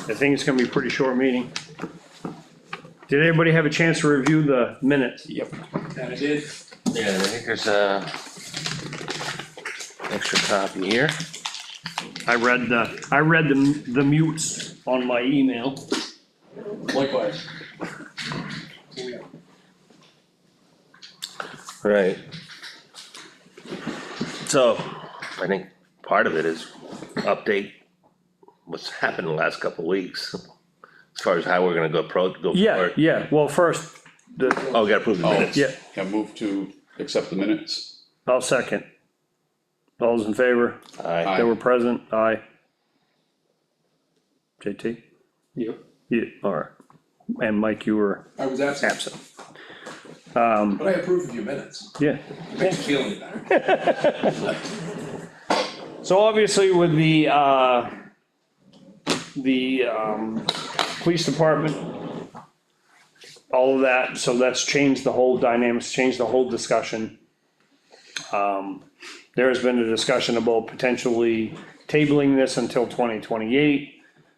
I think it's gonna be a pretty short meeting. Did everybody have a chance to review the minutes? Yep. That I did. Yeah, I think there's a extra copy here. I read the mutes on my email. Likewise. Right. So, I think part of it is update what's happened the last couple of weeks. As far as how we're gonna go Yeah, forward. yeah, well, first, Oh, we gotta approve the minutes. yeah, Yeah, move to accept the minutes. I'll second. All those in favor? Aye. They were present, aye. JT? Yep. Yeah, alright. And Mike, you were I was absent, absent. but I approve of your minutes. Yeah. It makes you feel any better. So obviously with the police department, all of that, so that's changed the whole dynamics, changed the whole discussion. There has been a discussion about potentially tabling this until 2028.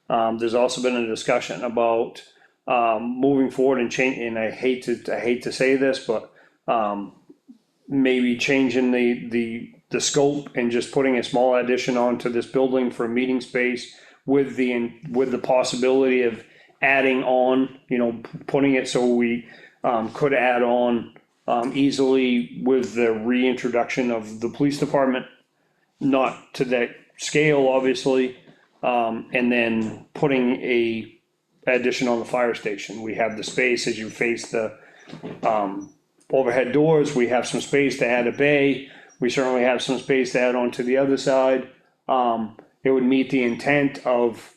There's also been a discussion about moving forward and change, and I hate to say this, but maybe changing the scope and just putting a small addition onto this building for a meeting space with the possibility of adding on, putting it so we could add on easily with the reintroduction of the police department, not to that scale, obviously, and then putting a addition on the fire station. We have the space as you face the overhead doors, we have some space to add a bay. We certainly have some space to add on to the other side. It would meet the intent of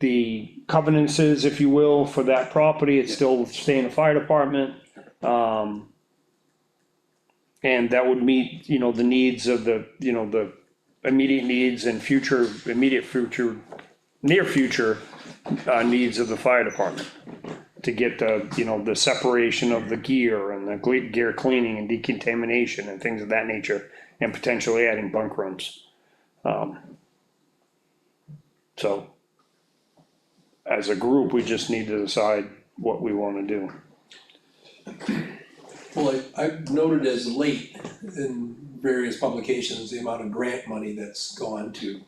the covenances, if you will, for that property. It's still stay in the fire department. And that would meet, the needs of the immediate needs and near future needs of the fire department. To get the separation of the gear and the gear cleaning and decontamination and things of that nature, and potentially adding bunk rooms. So, as a group, we just need to decide what we wanna do. Well, I've noted as late in various publications, the amount of grant money that's gone to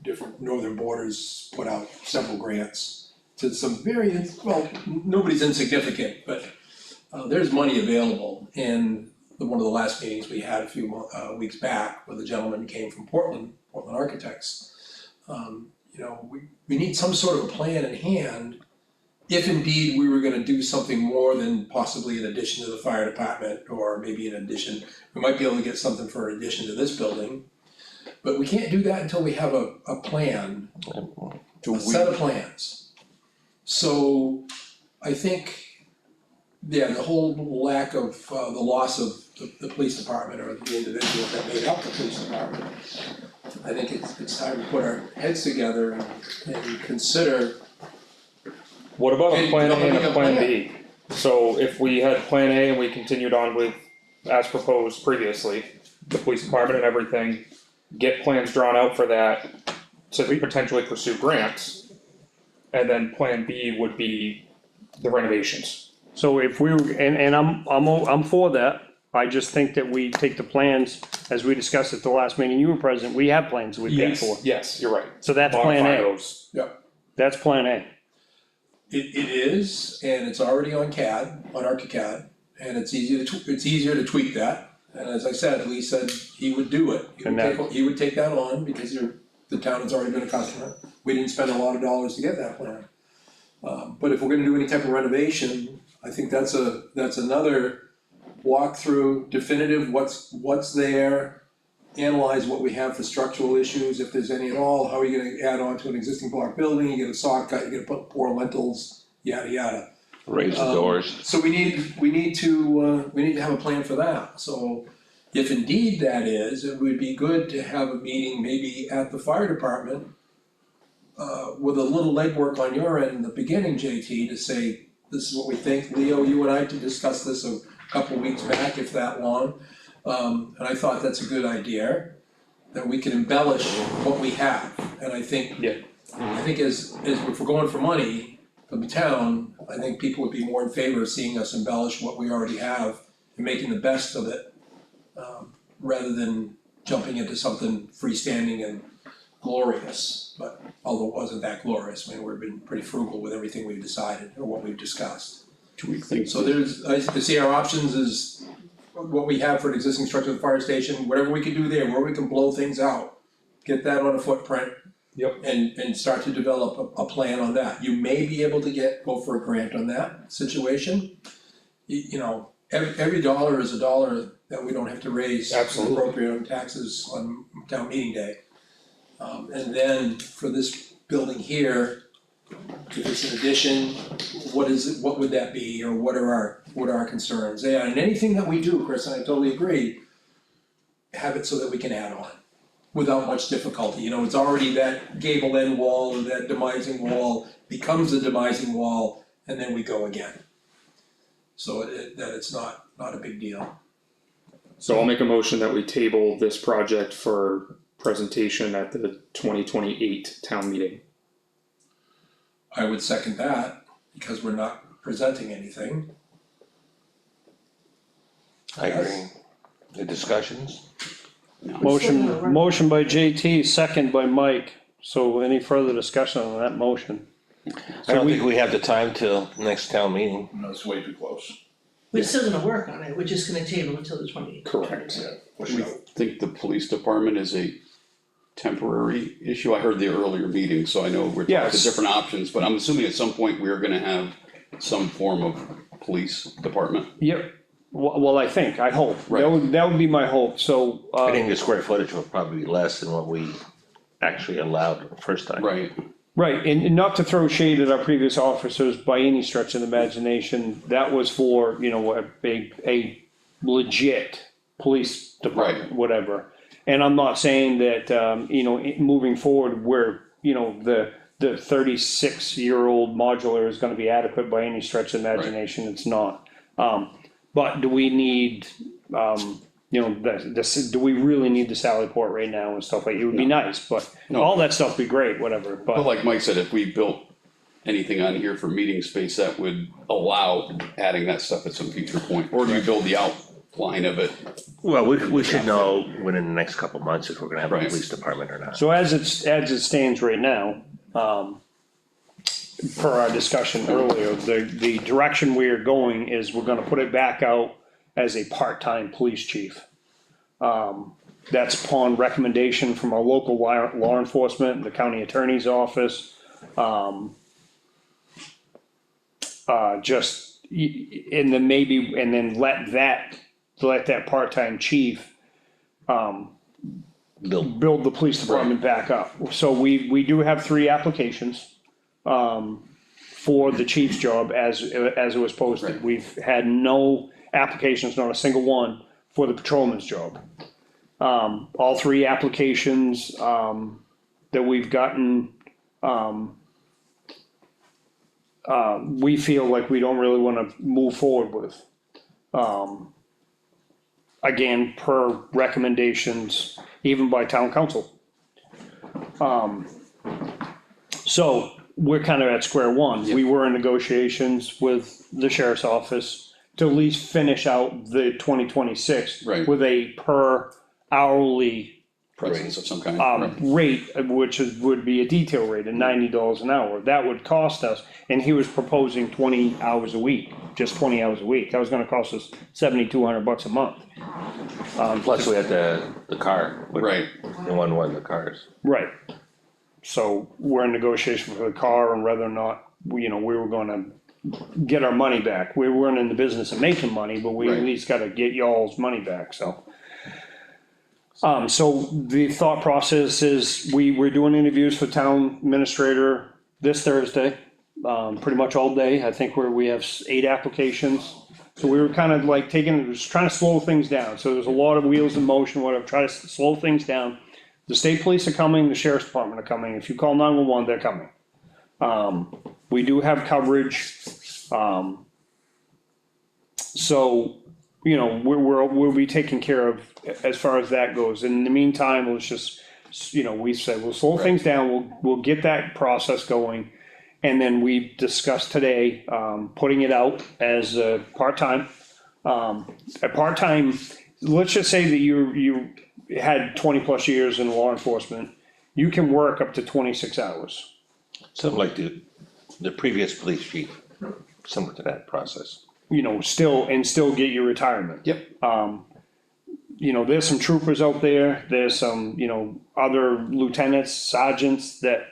different northern borders, put out several grants to some very, well, nobody's insignificant, but there's money available. And one of the last meetings we had a few weeks back with a gentleman who came from Portland Architects, we need some sort of a plan in hand if indeed we were gonna do something more than possibly an addition to the fire department, or maybe an addition, we might be able to get something for an addition to this building. But we can't do that until we have a plan, a set of plans. So I think, the whole lack of, the loss of the police department or the individuals that made up the police department, I think it's time to put our heads together and consider. What about a plan A and Developing a a plan plan. B? So if we had plan A and we continued on with, as proposed previously, the police department and everything, get plans drawn out for that to potentially pursue grants. And then plan B would be the renovations. So if we, and I'm for that, I just think that we take the plans, as we discussed at the last meeting you were present, we have plans we paid for. Yes, you're right. So that's plan Modify A, those. that's plan A. It is, and it's already on CAD, on ArchiCAD, and it's easier to tweak that. And as I said, Lee said he would do it. He would take that on because the town has already been a customer. We didn't spend a lot of dollars to get that plan. But if we're gonna do any type of renovation, I think that's another walkthrough, definitive, what's there, analyze what we have for structural issues, if there's any at all, how are you gonna add on to an existing block building, you get a saw cut, you gotta pour lentils, yada yada. Raise the doors. So we need to have a plan for that, so if indeed that is, it would be good to have a meeting maybe at the fire department. With a little legwork on your end in the beginning, JT, to say, this is what we think, Leo, you and I to discuss this a couple weeks back, if that long. And I thought that's a good idea, that we can embellish what we have, and I think Yeah. I think as if we're going for money from the town, I think people would be more in favor of seeing us embellish what we already have and making the best of it, rather than jumping into something freestanding and glorious, but although it wasn't that glorious, I mean, we've been pretty frugal with everything we've decided or what we've discussed. Do we think? So I see our options is what we have for an existing structure of the fire station, whatever we can do there, where we can blow things out, get that on a footprint. Yep. And start to develop a plan on that. You may be able to go for a grant on that situation. You know, every dollar is a dollar that we don't have to raise. Absolutely. Appropriate on taxes on town meeting day. And then for this building here, if it's an addition, what is it, what would that be, or what are our concerns? Yeah, and anything that we do, Chris, and I totally agree, have it so that we can add on without much difficulty. You know, it's already that gable end wall or that demising wall becomes a demising wall, and then we go again. So that it's not a big deal. So I'll make a motion that we table this project for presentation at the 2028 town meeting. I would second that, because we're not presenting anything. I agree. The discussions? Motion by JT, second by Mike, so any further discussion on that motion? I don't think we have the time till next town meeting. No, it's way too close. We're still gonna work on it, we're just gonna table until the 20th. Correct. We think the police department is a temporary issue. I heard the earlier meeting, so I know we're talking Yes. different options, but I'm assuming at some point we're gonna have some form of police department. Yep, well, I hope, Right. that would be my hope, so, I think the square footage will probably be less than what we actually allowed the first time. Right. right, and not to throw shade at our previous officers by any stretch of the imagination, that was for, you know, a legit police department, whatever. And I'm not saying that, you know, moving forward, where, you know, the 36-year-old modular is gonna be adequate by any stretch of imagination, it's not. But do we need, you know, do we really need the Sally Port right now and stuff like, it would be nice, but No. all that stuff would be great, whatever, But but, like Mike said, if we built anything on here for meeting space, that would allow adding that stuff at some future point, or do you build the outline of it? Well, we should know within the next couple of months if we're gonna have a Right. police department or not. so as it stands right now, per our discussion earlier, the direction we are going is we're gonna put it back out as a part-time police chief. That's upon recommendation from our local law enforcement, the county attorney's office. And then maybe, and then let that part-time chief build the police department back up. So we do have 3 applications for the chief's job as it was posted. Right. We've had no applications, not a single one, for the patrolman's job. All 3 applications that we've gotten, we feel like we don't really wanna move forward with. Again, per recommendations, even by town council. So we're kind of at square one. We were in negotiations with the sheriff's office to at least finish out the 2026 Right. with a per hourly Presence of some kind, right? rate, which would be a detail rate of $90 an hour. That would cost us, and he was proposing 20 hours a week, just 20 hours a week. That was gonna cost us $7,200 a month. Plus we have the car. Right. The one, the cars. Right. So we're in negotiation for the car and whether or not, you know, we were gonna get our money back. We weren't in the business of making money, but we at Right. least gotta get y'all's money back, so. So the thought process is we're doing interviews for town administrator this Thursday, pretty much all day. I think we have 8 applications. So we were kind of like just trying to slow things down. So there's a lot of wheels in motion, whatever, try to slow things down. The state police are coming, the sheriff's department are coming. If you call 911, they're coming. We do have coverage. So, you know, we'll be taken care of as far as that goes. In the meantime, let's just you know, we said, we'll slow things down, we'll get that process going. And then we discussed today, putting it out as a part-time. A part-time, let's just say that you had 20+ years in law enforcement, you can work up to 26 hours. Something like the previous police chief, similar to that process. You know, still get your retirement. Yep. You know, there's some troopers out there, there's some, you know, other lieutenants, sergeants that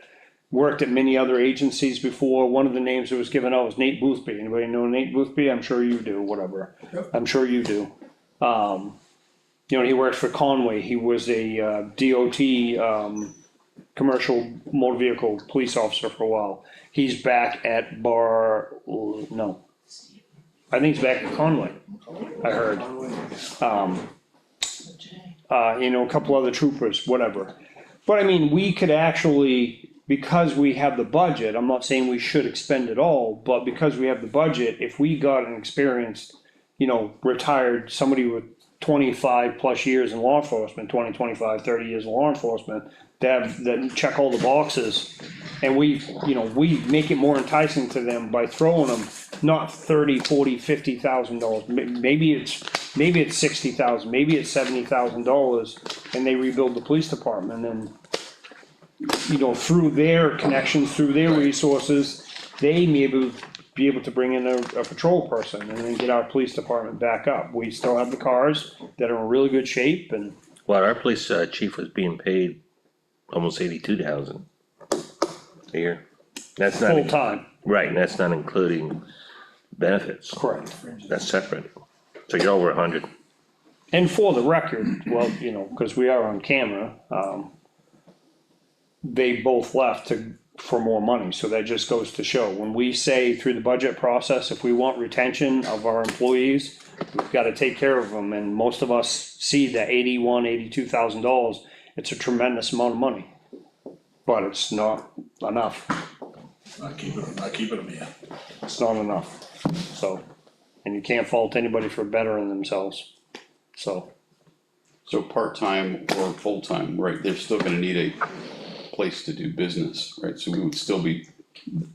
worked at many other agencies before. One of the names that was given out was Nate Boothby. Anybody know Nate Boothby? I'm sure you do, whatever. Yep. I'm sure you do. You know, he worked for Conway. He was a DOT commercial motor vehicle police officer for a while. He's back at no. I think he's back at Conway, I heard. You know, a couple other troopers, whatever. But I mean, we could actually, because we have the budget, I'm not saying we should expend it all, but because we have the budget, if we got an experienced, you know, retired, somebody with 25+ years in law enforcement, 20, 25, 30 years in law enforcement, that check all the boxes, and we, you know, we make it more enticing to them by throwing them not 30, 40, $50,000. Maybe it's 60,000, maybe it's $70,000, and they rebuild the police department. And you know, through their connections, through their resources, they may be able to bring in a patrol person and then get our police department back up. We still have the cars that are in really good shape, and Well, our police chief was being paid almost 82,000 a year. That's not, full time. right, and that's not including benefits. Correct. That's separate. So you're over 100. And for the record, well, you know, because we are on camera, they both left for more money, so that just goes to show, when we say through the budget process, if we want retention of our employees, we've gotta take care of them, and most of us see that $82,000, it's a tremendous amount of money. But it's not enough, Not keeping them here. it's not enough, so, and you can't fault anybody for bettering themselves, so. So part-time or full-time, right, they're still gonna need a place to do business, right, so we would still be,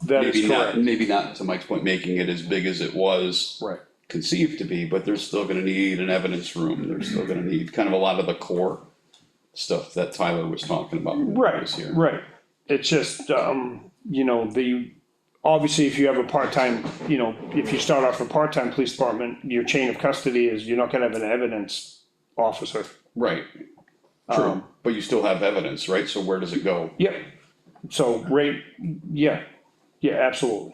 That is correct. maybe not, to Mike's point, making it as big as it was Right. conceived to be, but they're still gonna need an evidence room, they're still gonna need kind of a lot of the core stuff that Tyler was talking about this year. Right, it's just, you know, obviously, if you have a part-time, you know, if you start off a part-time police department, your chain of custody is, you're not gonna have an evidence officer. Right, true, but you still have evidence, right, so where does it go? Yep, so, right, yeah, absolutely,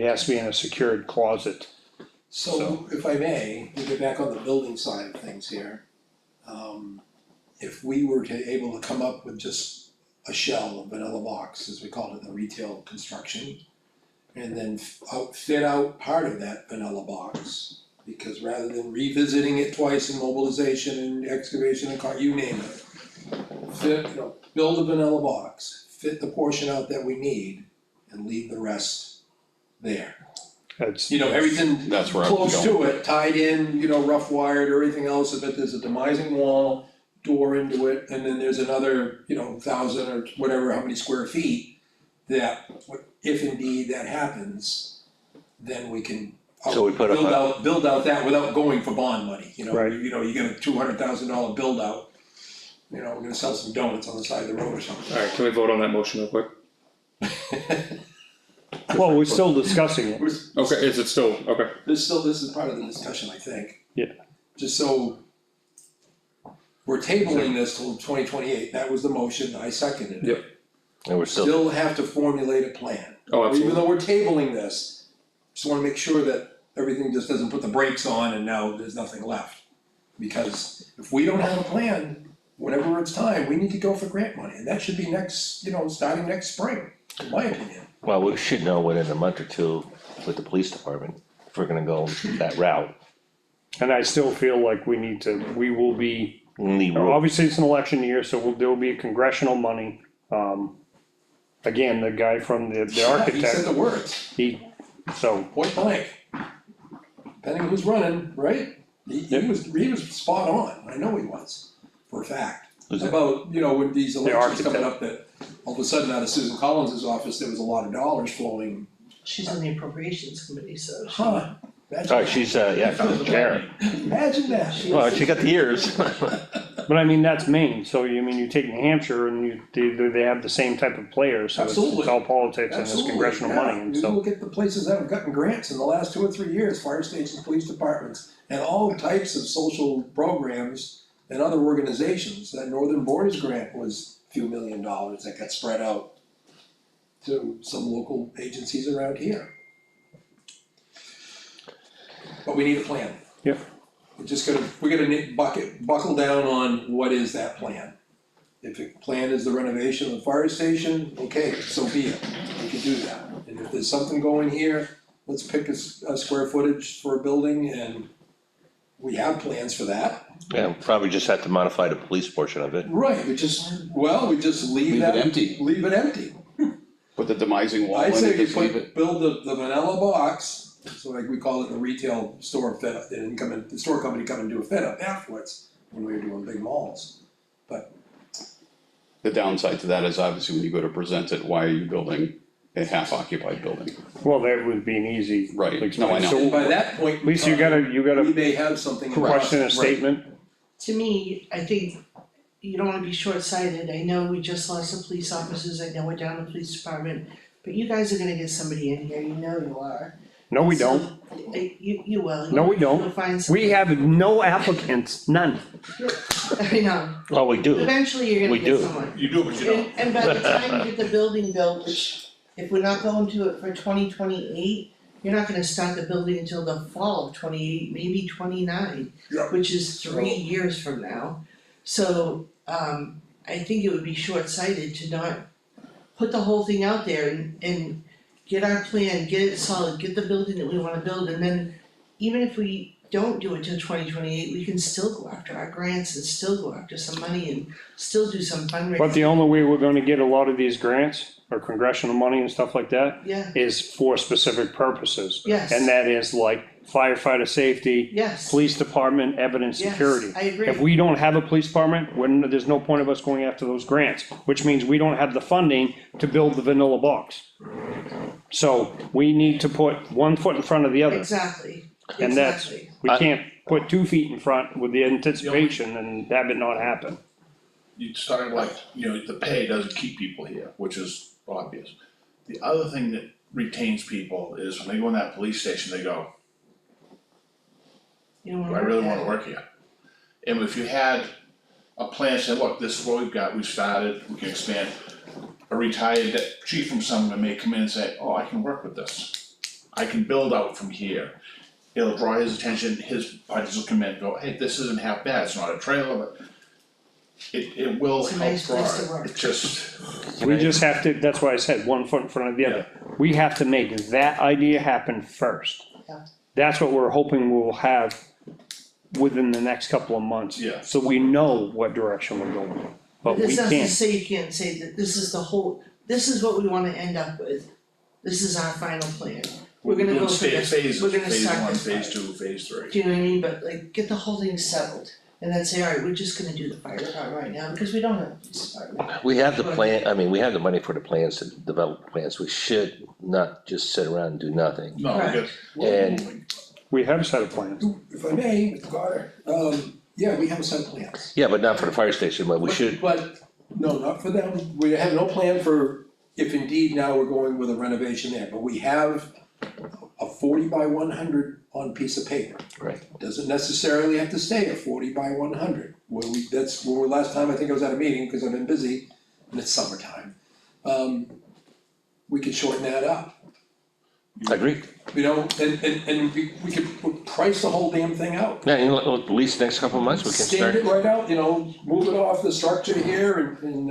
it has to be in a secured closet. So if I may, we get back on the building side of things here. If we were able to come up with just a shell, a vanilla box, as we call it in the retail construction, and then fit out part of that vanilla box, because rather than revisiting it twice in mobilization and excavation and you name it, build a vanilla box, fit the portion out that we need, and leave the rest there. That's, You know, everything That's where I was close going. to it, tied in, you know, rough wired, everything else, if there's a demising wall, door into it, and then there's another, you know, 1,000 or whatever, how many square feet, that, if indeed that happens, then we can So we put up build out that without going for bond money, you know, Right. you get a $200,000 build out, you know, we're gonna sell some donuts on the side of the road or something. Alright, can we vote on that motion real quick? well, we're still discussing it, Okay, is it still, okay, This is part of the discussion, I think. Yeah. Just so. We're tabling this till 2028, that was the motion, I seconded it. Yep. and we're still, Still have to formulate a plan. oh, Even absolutely, though we're tabling this, just wanna make sure that everything just doesn't put the brakes on and now there's nothing left. Because if we don't have a plan, whenever it's time, we need to go for grant money, and that should be next, you know, starting next spring, in my opinion. well, we should know within a month or two with the police department, if we're gonna go that route. and I still feel like we will be. Need Obviously, it's an election year, so there will be congressional money. Again, the guy from the He said architect, the words, so, point blank. Depending on who's running, right? He was spot on, I know he was, for a fact. Who's that? about, you know, with these elections coming architect. up, that all of a sudden out of Susan Collins's office, there was a lot of dollars flowing. She's on the appropriations committee, so she. Huh, imagine Oh, that. she's, chair. Imagine that. Well, she got the ears. But I mean, that's Maine, so you mean, you take New Hampshire and they have the same type of players, so it's Absolutely. all politics and it's Absolutely, congressional yeah. money, and You so. look at the places that have gotten grants in the last 2 or 3 years, fire stations, police departments, and all types of social programs and other organizations. That Northern Borders grant was a few $1 million that got spread out to some local agencies around here. But we need a plan. Yep. We're gonna need buckle down on what is that plan. If the plan is the renovation of the fire station, okay, so be it, we can do that. And if there's something going here, let's pick a square footage for a building, and we have plans for that. Yeah, probably just have to modify the police portion of it. Right, we just leave Leave that. it empty. Leave it empty. Put the demising wall in I'd say and you just leave it. build the vanilla box, so like we call it the retail store fit up, they didn't come in, the store company come and do a fit up afterwards when we were doing big malls. The downside to that is obviously when you go to present it, why are you building a half occupied building? Well, that would be an easy. Right. like, No, I know. so And by that point, At least you in time, gotta we may have something. in question a process. statement, To me, I think you don't wanna be short-sighted, I know we just lost some police officers, I know we're down the police department, but you guys are gonna get somebody in here, you know you are. no, we So, don't, you will. No, we don't. You'll find somebody. we have no applicants, none. I know, Well, we do. eventually you're We gonna get do. someone. You do, but you don't. And by the time you get the building built, which if we're not going to it for 2028, you're not gonna start the building until the fall of 28, maybe 29, Yeah. which is 3 years from now. So I think it would be short-sighted to not put the whole thing out there and get our plan, get it solid, get the building that we wanna build, and then even if we don't do it till 2028, we can still go after our grants and still go after some money and still do some fundraising. But the only way we're gonna get a lot of these grants, or congressional money and stuff like that, Yeah, is for specific purposes. yes. And that is like firefighter safety, Yes. police department, evidence Yes, security. I agree. If we don't have a police department, there's no point of us going after those grants, which means we don't have the funding to build the vanilla box. So we need to put one foot in front of the other, Exactly, and that's, exactly. we can't put 2 feet in front with the anticipation and have it not happen. You started like, you know, the pay doesn't keep people here, which is obvious. The other thing that retains people is when they go in that police station, they go, You don't do wanna I really work wanna that. work here? And if you had a plan, say, look, this is what we've got, we've started, we can expand. A retired chief from somewhere may come in and say, oh, I can work with this. I can build out from here. It'll draw his attention, his buddies will come in and go, hey, this isn't half bad, it's not a trailer, but it will It's a help nice draw place to it. work. It just, We just have to, that's why I said one foot in front of the other. We have to make that idea happen first. Yeah. That's what we're hoping we'll have within the next couple of months. Yeah. So we know what direction we're going, but we This doesn't can't. say you can't say that this is the whole, this is what we wanna end up with. This is our final plan. We're gonna doing go for this, phases, we're gonna phase start one, this phase way. 2, phase 3. Do you know what I mean? But like, get the whole thing settled, and then say, alright, we're just gonna do the fire department right now, because we don't have a police department. We have the plan, I mean, we have the money for the plans to develop plans. We should not just sit around and do nothing. No, Correct. And- We have a set of plans. If I may, Mr. Carter, yeah, we have a set of plans. Yeah, but not for the fire station, but we should, But, no, not for them, we have no plan for, if indeed now we're going with a renovation there, but we have a 40 by 100 on piece of paper. right, Doesn't necessarily have to stay a 40 by 100, that's where we, last time I think I was at a meeting, cause I've been busy, and it's summertime. We could shorten that up, I agree. you know, and we could price the whole damn thing out. Yeah, you know, at least next couple of months, we can Stand it start. right out, you know, move it off the structure here and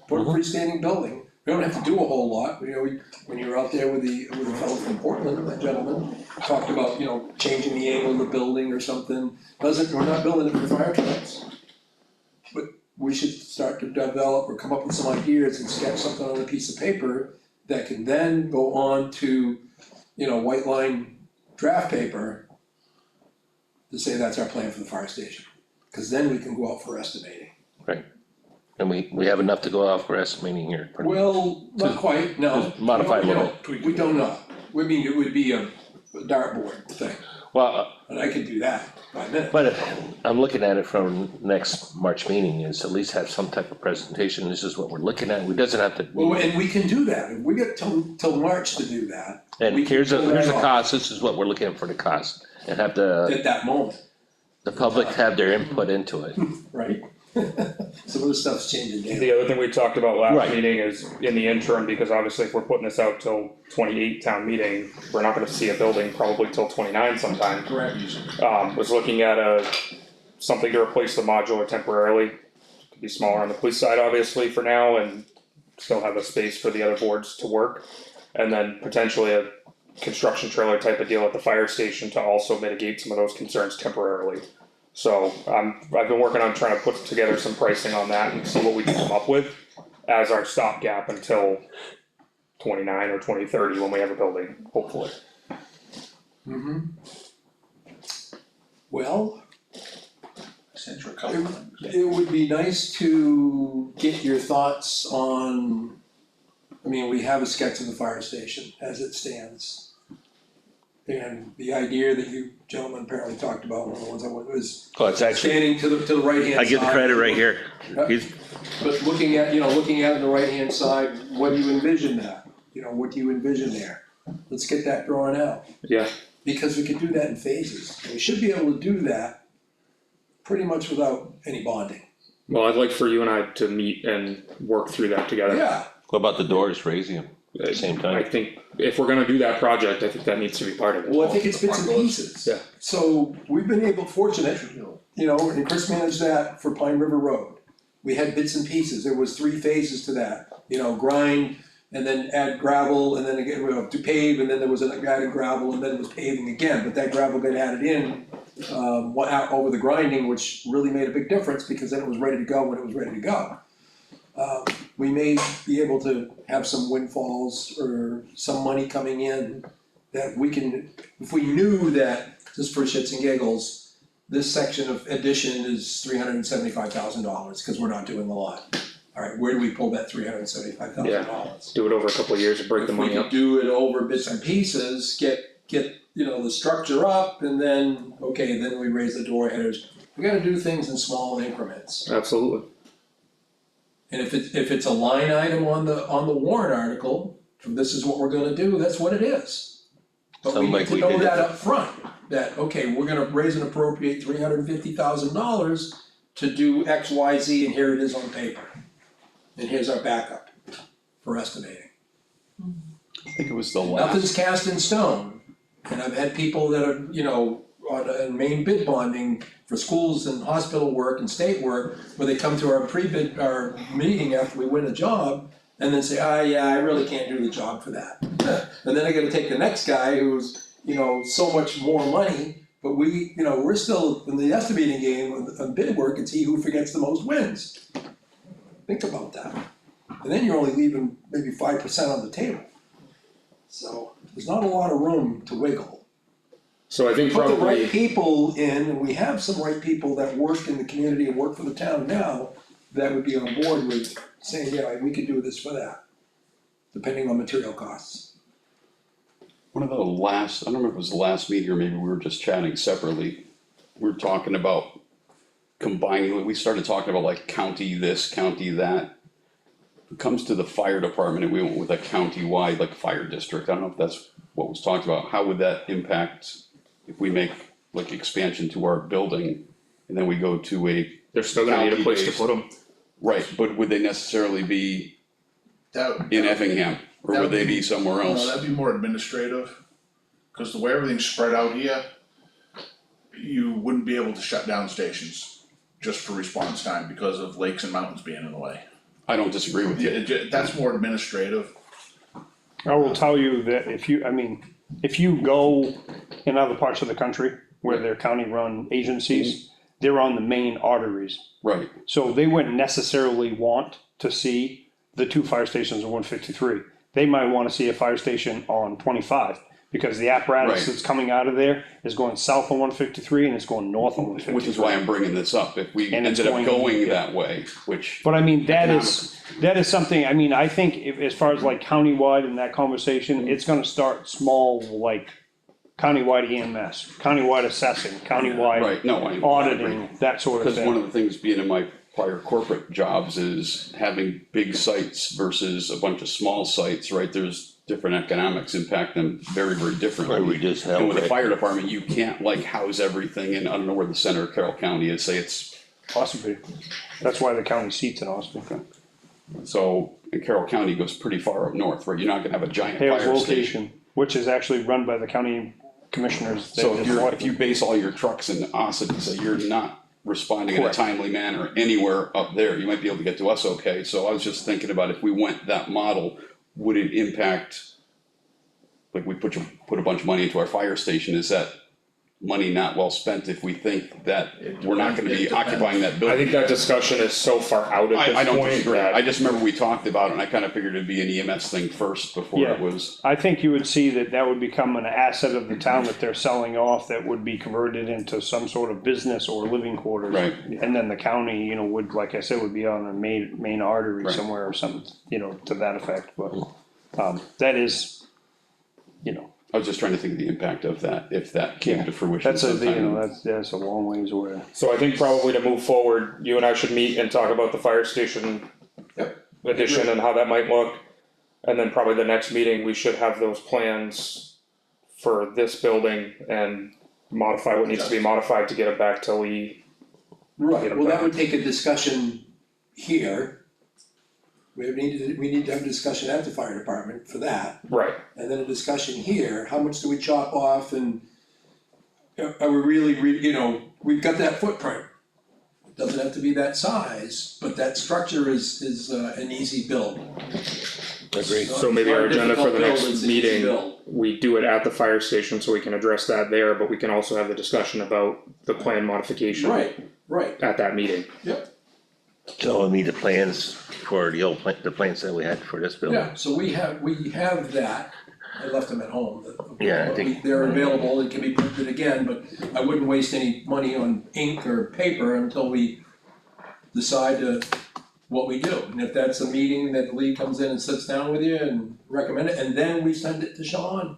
put a freestanding building. We don't have to do a whole lot, you know, when you were out there with the fellow from Portland, that gentleman, talked about, you know, changing the angle of the building or something. We're not building it for fire trucks. But we should start to develop or come up with some ideas and sketch something on a piece of paper that can then go on to, you know, white line draft paper to say that's our plan for the fire station. Cause then we can go out for estimating. Right. And we have enough to go off, we're estimating here. Well, not quite, no. Just modify a We little don't- We don't know. I mean, it would be a dartboard thing, Well, and I could do that by minute. but I'm looking at it from next March meeting is at least have some type of presentation, this is what we're looking at, we doesn't have to. Well, and we can do that, if we get till March to do that. And we can here's pull that a off cost, this is what we're looking at for the cost, and have the At that moment, public have their input into it. right? Some of the stuff's changing daily. The other thing we talked about last Right. meeting is in the interim, because obviously if we're putting this out till 28 town meeting, we're not gonna see a building probably till 29 sometime. Correct. Was looking at something to replace the modular temporarily. Could be smaller on the police side obviously for now and still have a space for the other boards to work. And then potentially a construction trailer type of deal at the fire station to also mitigate some of those concerns temporarily. So I've been working on trying to put together some pricing on that and see what we can come up with as our stopgap until 29 or 2030 when we have a building, hopefully. Well, Send you a couple things. it would be nice to get your thoughts on, I mean, we have a sketch of the fire station as it stands. And the idea that you gentlemen apparently talked about, one of the ones I went, was Oh, it's actually, standing to the right hand side. I get the credit right here, he's, But looking at, looking at it on the right hand side, what do you envision that? What do you envision there? Let's get that drawn out, Yeah, because we could do that in phases. And we should be able to do that pretty much without any bonding. well, I'd like for you and I to meet and work through that together. Yeah, what about the doors, raising them at the same I time? think if we're gonna do that project, I think that needs to be part of it. well, I think it's bits and pieces. Yeah. So we've been fortunate, and Chris managed that for Pine River Road. We had bits and pieces, there was 3 phases to that, grind, and then add gravel, and then again, to pave, and then there was added gravel, and then it was paving again, but that gravel got added in over the grinding, which really made a big difference, because then it was ready to go when it was ready to go. We may be able to have some windfalls or some money coming in that we can, if we knew that, just for shits and giggles, this section of addition is $375,000, cause we're not doing a lot. Alright, where do we pull that $375,000? Do it over a couple of years and break the If we money could up. do it over bits and pieces, get the structure up, and then, okay, then we raise the door headers. We gotta do things in small increments. Absolutely. And if it's a line item on the warrant article, this is what we're gonna do, that's what it is. But we Something need like to we know did that it. up front. That, okay, we're gonna raise and appropriate $350,000 to do X, Y, Z, and here it is on paper. And here's our backup for estimating. I think it was the last, Nothing's cast in stone, and I've had people that are, on a main bid bonding for schools and hospital work and state work, where they come to our our meeting after we win a job, and then say, yeah, I really can't do the job for that. And then I gotta take the next guy who's, so much more money, but we're still in the estimating game on bid work, it's he who forgets the most wins. Think about that. And then you're only leaving maybe 5% on the table. So there's not a lot of room to wiggle. So I think Put the right probably, people in, and we have some right people that work in the community and work for the town now, that would be on board with saying, yeah, we could do this for that, depending on material costs. one of the last, I don't remember if it was the last meeting or maybe we were just chatting separately. We were talking about combining, we started talking about like county this, county that. When it comes to the fire department and we went with a county-wide like fire district, I don't know if that's what was talked about, how would that impact if we make like expansion to our building and then we go to they're still gonna need a place to put them. right, but would they necessarily be in Effingham or would they be somewhere No, else? that'd be more administrative, cause the way everything's spread out here, you wouldn't be able to shut down stations just for response time because of lakes and mountains being in the way. I don't disagree with you. That's more administrative. I will tell you that if you go in other parts of the country where they're county-run agencies, they're on the main arteries. Right, So they wouldn't necessarily want to see the 2 fire stations on 153. They might wanna see a fire station on 25, Because the apparatus Right. that's coming out of there is going south on 153 and it's going north on 153. Which is why I'm bringing this up, if we And it's ended up going- going yeah. that way, which, But I mean, that is something, I mean, I think as far as like countywide in that conversation, it's gonna start small, like countywide EMS, countywide assessing, countywide right, no, I. auditing, that sort of Because one thing. of the things being in my prior corporate jobs is having big sites versus a bunch of small sites, right? There's different economics impact them very, very differently. Or reduce And with a health. fire department, you can't like house everything in, I don't know where the center of Carroll County is, say it's, Possibly. That's why the county seats in Austin. so, and Carroll County goes pretty far up north, right? You're not gonna have a giant Hales fire station. location, which is actually run by the county commissioners. So if you base all your trucks in Austin, so you're not responding in a Correct. timely manner anywhere up there, you might be able to get to us okay. So I was just thinking about if we went that model, would it impact, like we put a bunch of money into our fire station, is that money not well spent if we think that we're not gonna be occupying that I building? think that discussion is so far out at I this don't point disagree, that. I just remember we talked about it and I kinda figured it'd be an EMS thing first before Yeah. it was. I think you would see that that would become an asset of the town that they're selling off that would be converted into some sort of business or living quarters. Right. And then the county, you know, would, like I said, would be on a main artery Right. somewhere or something, you know, to that effect, but, that is, you know, I was just trying to think of the impact of that, if that came to fruition that's a, you sometime. know, that's a long ways away. So I think probably to move forward, you and I should meet and talk about the fire station Yep. addition and how that might look. And then probably the next meeting, we should have those plans for this building and modify what needs to be modified to get it back to Lee. Right, well, that would take a discussion here. We need to have a discussion at the fire department for that, Right, and then a discussion here, how much do we chop off and are we really, you know, we've got that footprint. It doesn't have to be that size, but that structure is an easy build. Agreed. so maybe our Not a agenda for the difficult build, next it's an easy meeting, build. we do it at the fire station so we can address that there, but we can also have the discussion about the plan modification Right, at that meeting. yep, So we need the plans for the old the plans that we had for this building. yeah, so we have that, I left them at home. Yeah, I think- They're available, it can be printed again, but I wouldn't waste any money on ink or paper until we decide what we do. And if that's a meeting that Lee comes in and sits down with you and recommend it, and then we send it to Sean.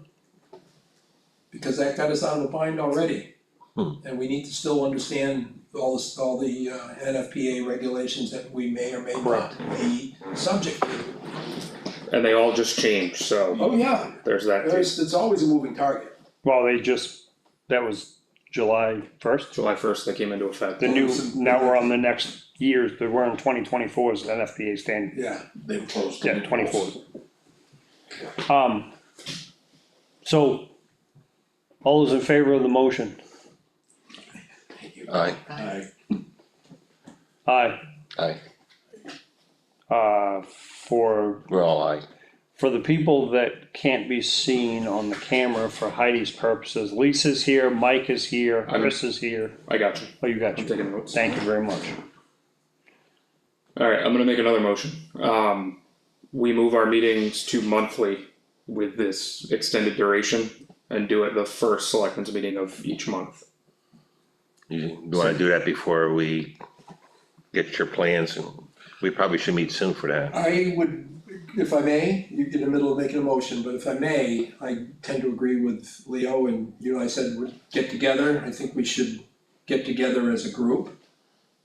Because that got us out of the bind already. And we need to still understand all the NFPA regulations that we may or may not be subject to. And they all just changed, so Oh, yeah, there's that too. it's always a moving target. Well, that was July first. July first, they came into effect. The new, now we're on the next years, but we're in 2024's NFPA standard, Yeah, They've closed. yeah, 24. So, all those in favor of the motion? Aye, I, Aye. aye, For we're all aye. For the people that can't be seen on the camera for Heidi's purposes, Lisa's here, Mike is here, Chris is here. I got you. Oh, you got I'm you. taking notes. Thank you very much. Alright, I'm gonna make another motion. We move our meetings to monthly with this extended duration and do it the first selectmen's meeting of each month. You wanna do that before we get your plans, and we probably should meet soon for that. I would, if I may, you're in the middle of making a motion, but if I may, I tend to agree with Leo and you and I said we'd get together, I think we should get together as a group.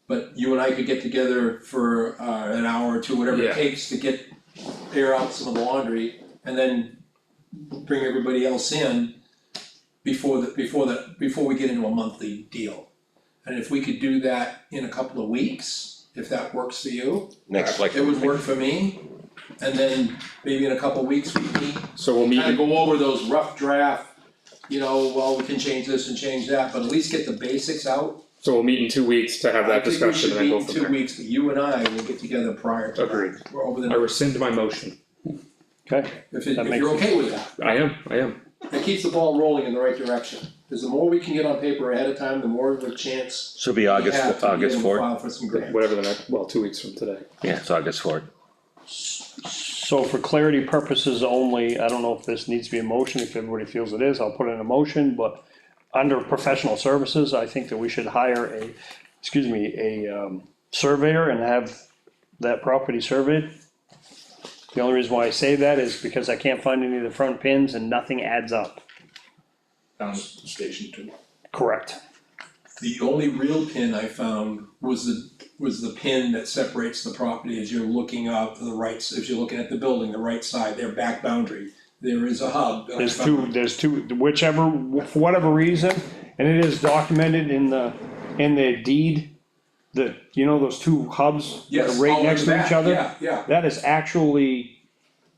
But you and I could get together for an hour or two, whatever Yeah. it takes to air out some of the laundry and then bring everybody else in before we get into a monthly deal. And if we could do that in a couple of weeks, if that works for you, Next, like, it would work for me. And then maybe in a couple of weeks we meet, So we'll meet, kinda go over those rough draft, you know, well, we can change this and change that, but at least get the basics out. so we'll meet in 2 weeks to have that discussion and then go I think we from should there. meet in 2 weeks, but you and I will get together prior to that. Agreed. Or over I the, rescind my motion. Okay, if that makes you're sense. okay with that. I am. That keeps the ball rolling in the right direction. Cause the more we can get on paper ahead of time, the more of a chance so it'll be we August, have to be August able to fourth, file for some grants. Whatever the next, well, 2 weeks from today. yeah, it's August 4th. So for clarity purposes only, I don't know if this needs to be a motion, if everybody feels it is, I'll put in a motion, but under professional services, I think that we should hire a surveyor and have that property surveyed. The only reason why I say that is because I can't find any of the front pins and nothing adds up. Down to Station 2. Correct. The only real pin I found was the pin that separates the property as you're looking out to the right, if you're looking at the building, the right side, their back boundary. There is a hub. that I found. There's two, whichever, for whatever reason, and it is documented in the deed, those two hubs that Yes, are right all in next the to back, each other? yeah. That is actually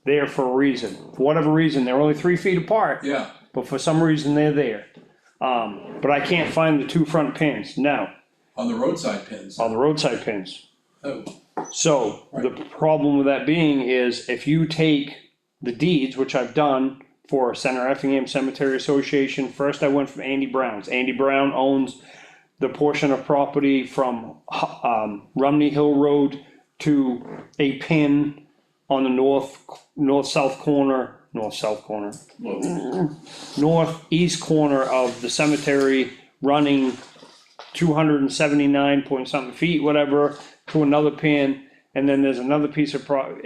there for a reason. For whatever reason, they're only 3 feet apart, Yeah, but for some reason they're there. But I can't find the two front pins. Now, on the roadside pins. on the roadside pins. Oh, So, the problem with that being is if you take the deeds, which I've done for Center Effingham Cemetery Association, first I went from Andy Brown's. Andy Brown owns the portion of property from, Rumney Hill Road to a pin on the northeast corner of the cemetery, running 279 point something feet, whatever, to another pin, and then there's another piece of property,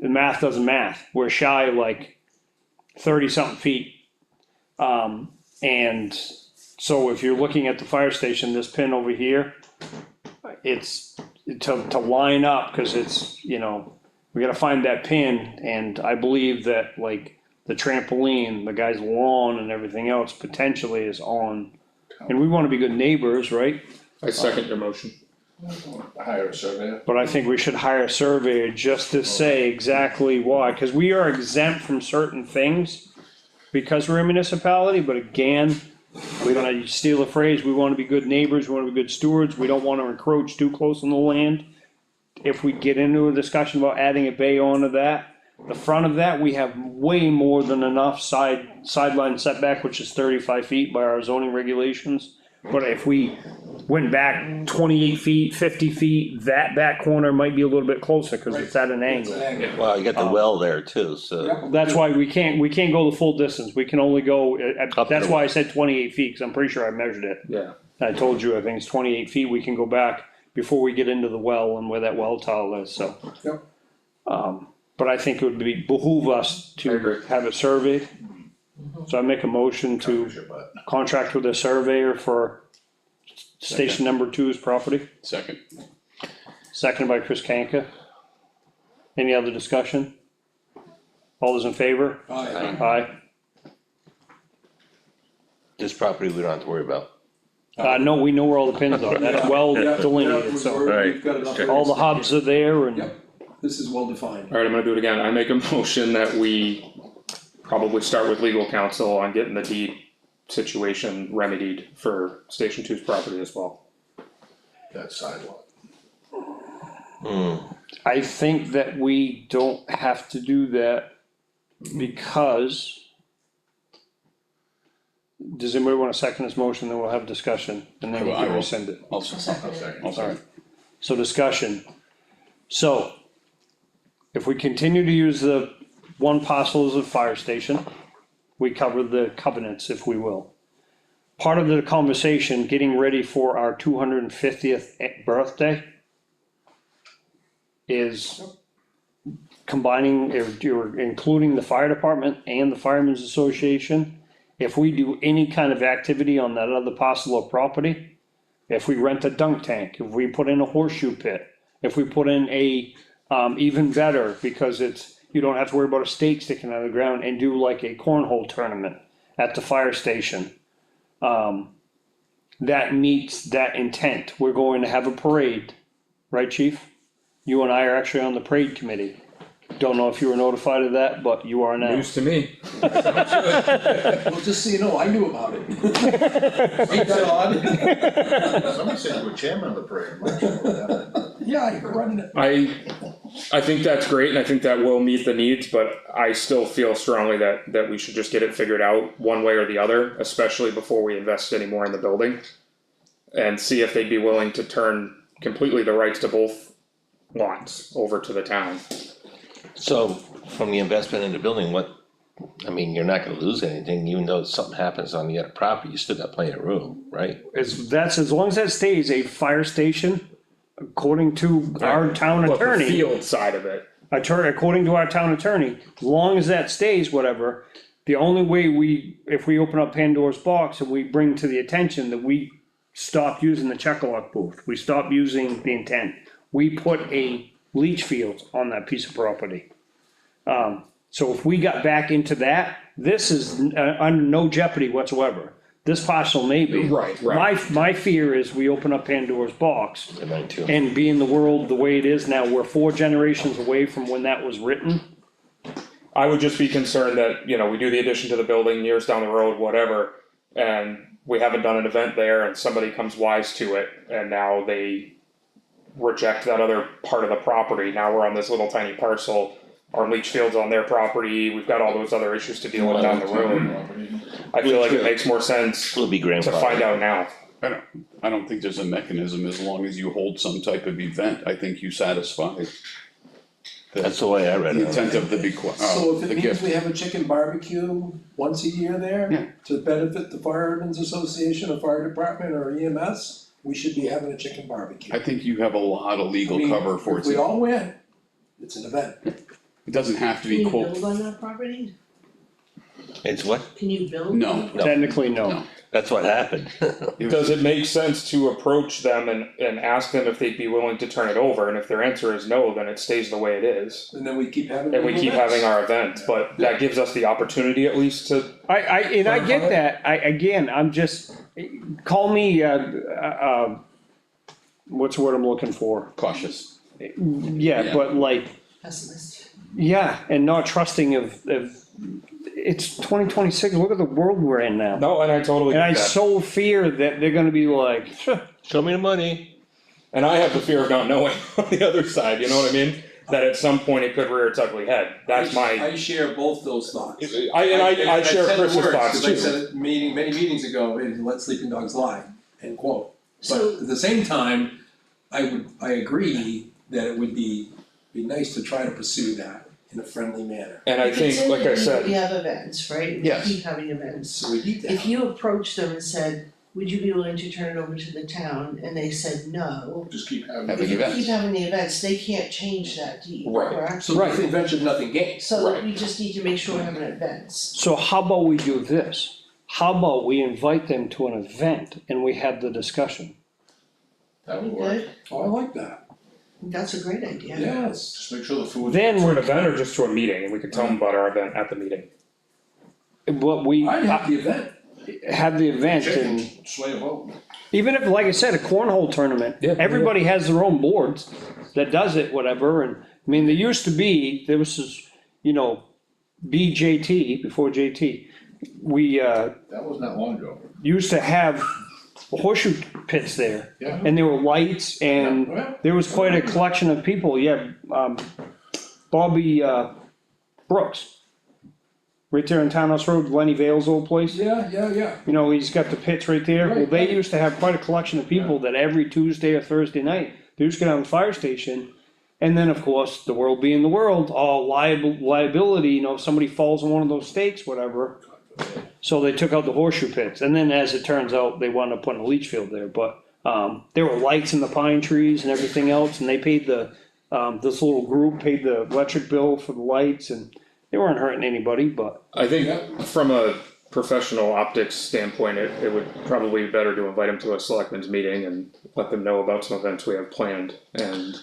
the math doesn't math, we're shy like 30 something feet. And so if you're looking at the fire station, this pin over here, it's to line up, cause it's, we gotta find that pin, and I believe that like the trampoline, the guy's lawn and everything else potentially is on. And we wanna be good neighbors, right? I second your motion. Hire a surveyor. But I think we should hire a surveyor just to say exactly why, cause we are exempt from certain things because we're a municipality, but again, we don't, steal a phrase, we wanna be good neighbors, we wanna be good stewards, we don't wanna encroach too close on the land. If we get into a discussion about adding a bay onto that, the front of that, we have way more than enough sideline setback, which is 35 feet by our zoning regulations. But if we went back 28 feet, 50 feet, that back corner might be a little bit closer, cause it's at an it's angle. an angle. Well, you got the well there too, so. Yep. That's why we can't go the full distance, we can only go, Up that's to- why I said 28 feet, cause I'm pretty sure I measured it. Yeah. I told you, I think it's 28 feet, we can go back before we get into the well and where that well tile is, so. Yep. But I think it would behoove us I to agree. have it surveyed. So I make a motion to Covers your butt. contract with a surveyor for station number 2's property, Second. seconded by Chris Kanka. Any other discussion? All those in favor? Aye. Aye. This property we don't have to worry about. No, we know where all the pins are, that's well Yeah, delineated, yeah, so we've got enough all the areas. hubs are there and. Yep, this is well defined. Alright, I'm gonna do it again. I make a motion that we probably start with legal counsel on getting the deed situation remedied for Station 2's property as well. That sidewalk. I think that we don't have to do that because. Does anybody wanna second this motion, then we'll have discussion, and then we I can will. rescind it. I'll Second. Alright, so discussion. So, if we continue to use the one parcel as a fire station, we cover the covenants, if we will. Part of the conversation, getting ready for our 250th birthday is combining, or including the fire department and the firemen's association. If we do any kind of activity on that other parcel of property, if we rent a dunk tank, if we put in a horseshoe pit, if we put in a, even better, because you don't have to worry about a stake sticking out of the ground, and do like a cornhole tournament at the fire station. That meets that intent, we're going to have a parade, right, chief? You and I are actually on the parade committee. Don't know if you were notified of that, but you are now. News to me. Well, just so you know, I knew about it. Ain't that odd? Somebody said you were chairman of the parade. I'm not sure what that is. Yeah, you're running it. I think that's great, and I think that will meet the needs, but I still feel strongly that we should just get it figured out one way or the other, especially before we invest any more in the building. And see if they'd be willing to turn completely the rights to both lots over to the town. So, from the investment in the building, I mean, you're not gonna lose anything, even though something happens on the other property, you still got plenty of room, right? As long as that stays a fire station, according to our town But the attorney. field side of it, According to our town attorney, as long as that stays, whatever, the only way if we open up Pandora's box and we bring to the attention that we stop using the check-a-lot booth, we stop using the intent, we put a leach field on that piece of property. So if we got back into that, this is under no jeopardy whatsoever. This parcel may be. Right. My fear is we open up Pandora's box. And mine too. And being the world the way it is now, we're 4 generations away from when that was written. I would just be concerned that, we do the addition to the building years down the road, whatever, and we haven't done an event there and somebody comes wise to it, and now they reject that other part of the property, now we're on this little tiny parcel, our leach field's on their property, we've got all those other issues to deal with down the road. I feel like it makes more sense Will be to grandfathered. find out now. I don't think there's a mechanism, as long as you hold some type of event, I think you satisfy. That's the way I read The it. intent of the bequest, So if the it means gift. we have a chicken barbecue once a year Yeah. there, to benefit the Firemen's Association or Fire Department or EMS, we should be having a chicken barbecue. I think you have a lot of I legal mean, cover for it. if we all win, it's an event. It doesn't have to Can be you quote, build on that property? It's what? Can you build? No. on it? No. Technically, no. No. That's what happened. Does it make sense to approach them and ask them if they'd be willing to turn it over, and if their answer is no, then it stays the way it is? And then we keep having. And we keep events. having our event, but that gives us the opportunity at least to, I get that, I'm just, call me, what's the word I'm looking for? cautious. Yeah, Yeah. but like, Pessimist. yeah, and not trusting of, it's 2026, look at the world we're in now. no, and I totally And I get that. so fear that they're gonna be like, Show me the money. And I have the fear of not knowing on the other side, you know what I mean? That at some point it could rear its ugly head, that's my, I share both those thoughts. I share said the Chris's words, thoughts 'cause I too. said it many meetings ago, in Let Sleeping Dogs Lie, end quote. But So, at the same time, I agree that it would be nice to try to pursue that in a friendly manner. And I if it's think, in like the I deed, said, we have events, right? Yes. We keep having events. So we need that. If you approached them and said, would you be willing to turn it over to the town, and they said no, Just keep having. Having if you events. keep having the events, they can't change that deed, Right. correct? So nothing ventured, nothing gained. So Right. we just need to make sure we're having events. so how about we do this? How about we invite them to an event and we have the discussion? That would We work. good? Oh, I like that. That's a great idea. Yes. Just make sure the food. Then to an we're, event or just to a meeting, and we could tell them about our event at the meeting. what we I'd have the event. have the event Chicken, and sway a vote. even if, like I said, a cornhole tournament, Yeah. everybody has their own boards that does it, whatever, and, I mean, there was this, BJT, before JT, we, That wasn't that long ago. used to have horseshoe pits there, Yeah. and there were lights, and Yeah. there was quite a collection of people, Bobby, Brooks. Right there on Townhouse Road, Lenny Vale's old place. Yeah. He's got the pits right there. Well, Right, they right. used to have quite a collection of people that every Tuesday or Thursday night, they used to get on the fire station. And then, of course, the world being the world, all liability, if somebody falls in one of those stakes, whatever. So they took out the horseshoe pits. And then as it turns out, they wound up putting a leach field there. But, there were lights in the pine trees and everything else. And they paid this little group paid the electric bill for the lights, and they weren't hurting anybody, but. I think from a professional optics standpoint, it would probably be better to invite them to a selectmen's meeting and let them know about some events we have planned and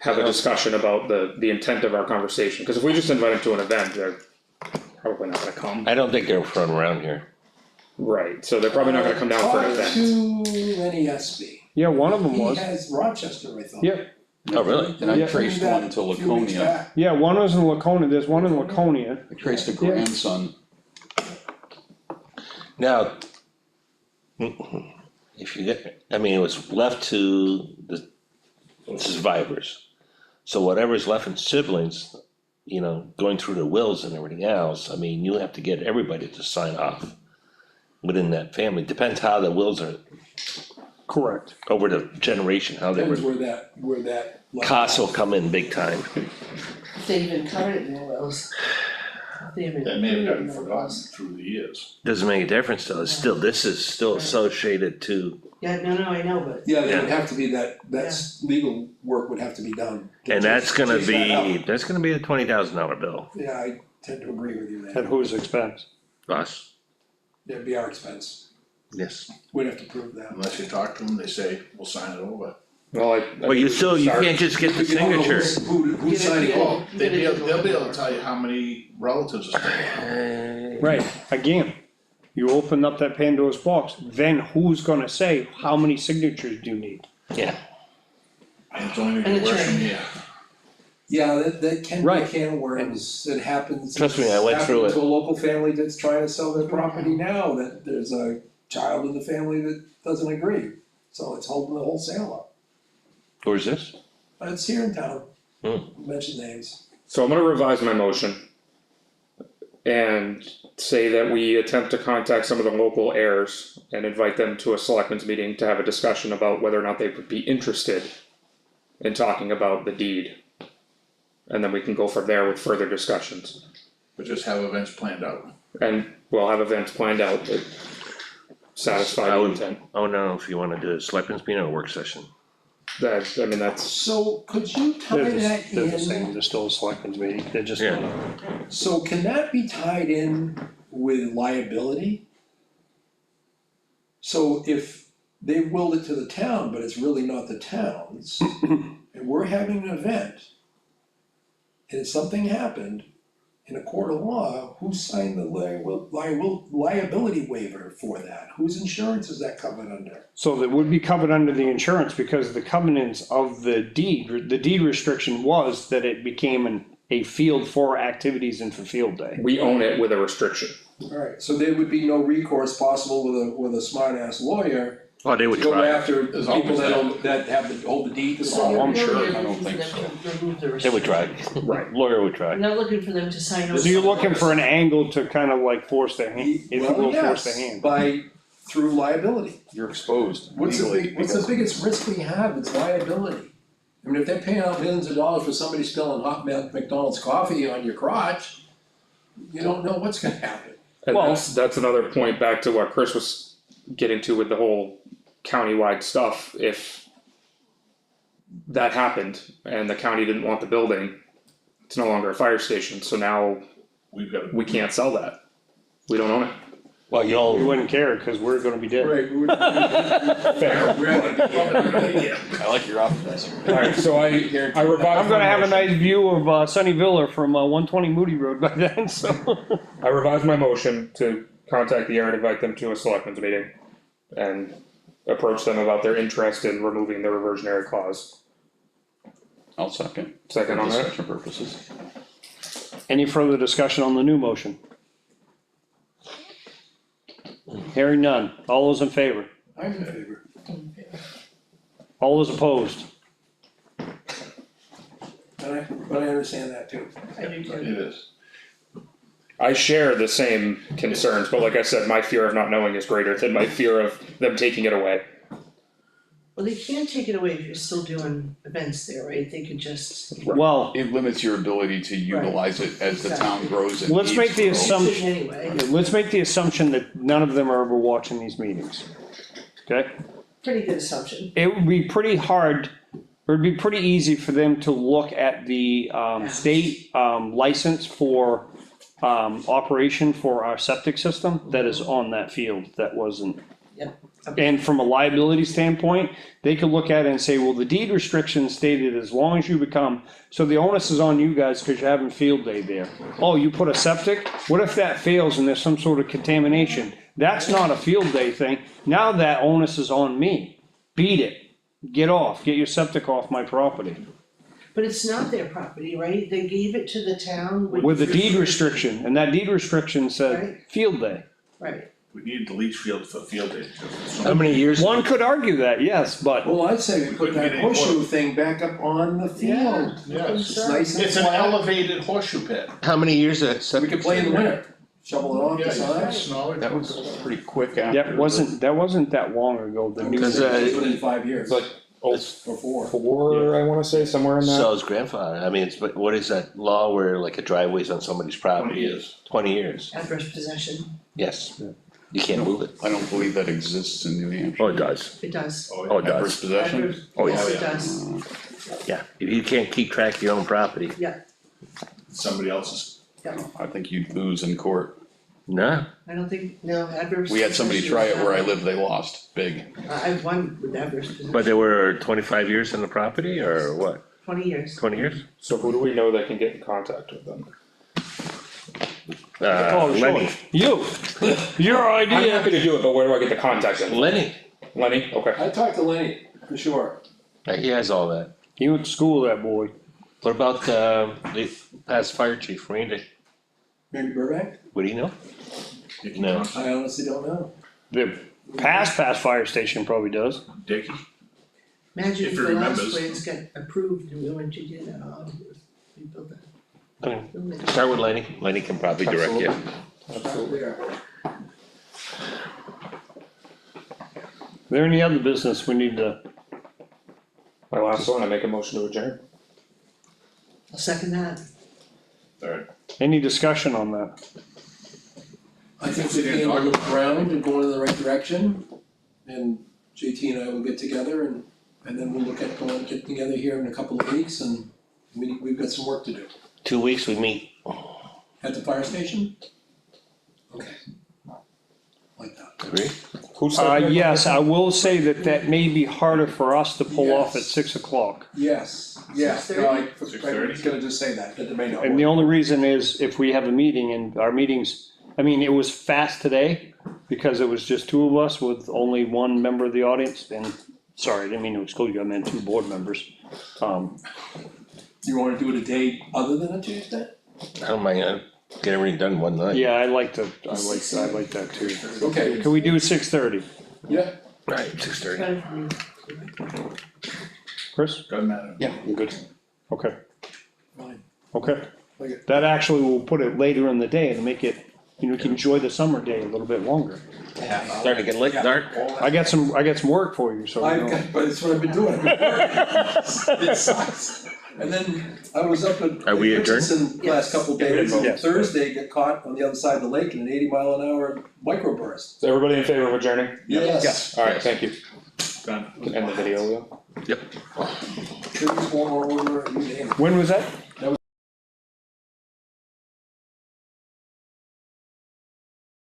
have a discussion about the intent of our conversation, because if we just invite them to an event, they're probably not gonna come. I don't think they're from around here. Right, so they're probably not gonna come down for an event. To NESB. Yeah, one of them He was. has Rochester, I thought. Yeah, Oh, really? And I Yeah. traced one to A few weeks Laconia, back. yeah, one was in Laconia, there's one in Laconia. I traced a grandson, Now, if you get, it was left to the survivors. So whatever's left in siblings, going through the wills and everything else, you have to get everybody to sign off within that family. Depends how the wills are Correct. over the generation, how they Depends were. where that. Costs will come in big time. If they even covered it in their wills. If they even That may have included it gotten in their forgotten wills. through the years. Doesn't make a difference though, it's still, this is still associated to, Yeah, no, I know, but. Yeah, there would have to be that's legal work would have to be done. to and that's chase- gonna chase that be, out. a $20,000 bill, Yeah, I tend to agree with you At there. whose expense? us, It'd be our expense. yes. We'd have to prove that. Unless you talk to them, they say, we'll sign it over. Well, I But you still, you can't just get the We don't know signature. Who's signing Yeah. off? They'll be able to tell you how many relatives are staying. Right, again, you open up that Pandora's box, then who's gonna say, how many signatures do you need? Yeah, And it's only And gonna it's get worse from right. here. Yeah, that can be a Right. can of worms, it happens. Trust me, I went It's through happened it. to a local family that's trying to sell their property now, that there's a child in the family that doesn't agree. So it's holding the whole sale up. where's this? It's here in town, Hmm. mention names. So I'm gonna revise my motion. And say that we attempt to contact some of the local heirs and invite them to a selectmen's meeting to have a discussion about whether or not they would be interested in talking about the deed. And then we can go from there with further discussions. But just have events planned out. And we'll have events planned out that satisfy I the would- intent. I don't know if you wanna do a selectmen's meeting or a work session. That, I mean, that's, So could you tie that They're the same, in, they're still a selectmen's meeting, they're just. Yeah. so can that be tied in with liability? So if they willed it to the town, but it's really not the town's, and we're having an event, and something happened in a court of law, who signed the liability waiver for that? Whose insurance is that covered under? So that would be covered under the insurance, because the covenants of the deed restriction was that it became a field for activities and for field day. we own it with a restriction. Alright, so there would be no recourse possible with a smart ass lawyer Oh, they would to go try, after There's people always that have the, hold the deed to the So law. you're I'm sure, really I don't looking for think them to remove the they would try, restriction. Right. lawyer would try. You're not looking for them to sign over. So you're looking for an angle to kind of like force their hand, if you Well, will, force their yes, hand. by, through liability. You're exposed What's legally. what's the biggest risk we have, it's liability. I mean, if they're paying out millions of dollars for somebody spilling hot McDonald's coffee on your crotch, you don't know what's gonna happen. And Well- that's another point back to what Chris was getting to with the whole countywide stuff. If that happened and the county didn't want the building, it's no longer a fire station, so now We've got. we can't sell that. We don't own it. Well, We y'all, wouldn't care, cause we're gonna be dead. Right, we're I like your optimism. Alright, so I revised. I'm gonna my have a motion. nice view of Sunny Villa from 120 Moody Road by then, so. I revised my motion to contact the heir and invite them to a selectmen's meeting. And approach them about their interest in removing the reversionary clause. I'll second. Second on For that? discussion purposes. Any further discussion on the new motion? Hearing none, all those in favor? I'm in favor. All those opposed? But I understand that too. I do too. It is. I share the same concerns, but like I said, my fear of not knowing is greater than my fear of them taking it away. Well, they can't take it away if you're still doing events there, right? They could just. Well, It limits your ability to utilize it as the town Exactly. grows and Let's needs make the grow. assumption- Anyway, let's make the assumption that none of them are ever watching these meetings. Okay? pretty good assumption. It would be pretty hard, or it'd be pretty easy for them to look at the state license for operation for our septic system that is on that field that wasn't. Yep. And from a liability standpoint, they could look at it and say, well, the deed restriction stated as long as you become, so the onus is on you guys because you're having field day there. Oh, you put a septic, what if that fails and there's some sort of contamination? That's not a field day thing, now that onus is on me. Beat it, get off, get your septic off my property. But it's not their property, right? They gave it to the town With the deed restriction, and that deed restriction said Right. field day. Right, We need the leach field for field day. how many years? One could argue that, yes, but Well, I'd say we put that horseshoe thing back up on the field. Yes. It's nice and It's an flat. elevated horseshoe pit. How many years that? We could play in the winter, shovel it off Yeah, the sides. snow it. That was pretty quick after. that wasn't that long ago, the new. Because, Within 5 years. But oh, Or 4. four, I wanna say, somewhere in that. So it's grandfather, I mean, it's, but what is that law where like a driveway's on somebody's property 20 is years. 20 years? Adverse possession, Yes, you can't move it. I don't believe that exists in New Hampshire. Oh, it does, it does. oh, it Adverse does, possession? Adverse- Oh, yes, yeah. it does. yeah, if you can't keep track of your own property, Somebody else's, I think you'd lose in court. nah, I don't think, no, adverse. We had somebody possession try is it where I not- lived, they lost, big. I've won with adverse possession. but there were 25 years in the property, or what, 20 years. 20 years? So who do we know that can get in contact with them? Lenny, You, your I'm idea. happy to do it, but where do I get the contact info? Lenny, Lenny, okay. I talked to Lenny, for sure. he has all that. He went to school, that boy. What about, the past fire chief, Randy, Randy Burbank? what do you know? Dickie No. Thompson, I honestly don't know. The past fire station probably does. Dickie, Imagine If if he the last remembers. plans got approved and we went to do that, we built that. Okay. Start with Lenny, Lenny can probably direct you. Absolutely. There. Is there any other business we need to, My last one, I make a motion to adjourn. I'll second that. third. any discussion on that? I think we can look around and go in the right direction, and JT and I will get together and then we'll look at getting together here in a couple of weeks and we've got some work to do. 2 weeks we meet, At the fire station? Okay. Like that. agree? Who said? Yes, I will say that may be harder for us to pull off at Yes. 6 o'clock. Yes, yes, no, I was 6:30? gonna just say that may not And the work. only reason is if we have a meeting and our meetings, I mean, it was fast today because it was just two of us with only one member of the audience and, sorry, I didn't mean to exclude you, I meant two board members. You wanna do it a day other than a Tuesday? I don't mind, get everything done one night. Yeah, I like that too. Okay, Can we do 6:30? yeah, Right, 6:30. Better for me. Chris? Doesn't matter. Yeah, I'm good. Okay, fine. okay. Okay. That actually will put it later in the day and make it, you know, you can enjoy the summer day a little bit longer. Starting to get late, dark. I got some work for you, so you I've know. got, but it's what I've been doing. I've been working. It sucks. And then I was up at Are we adjourned? Richardson last couple days, and Yes. Thursday got caught on the other side of the lake in an 80-mile-an-hour microburst. Is everybody in favor of adjourning? Yes. Alright, thank you. Done. Can end the video, Leo. Yep. Trees, warm order, you name it. When was that?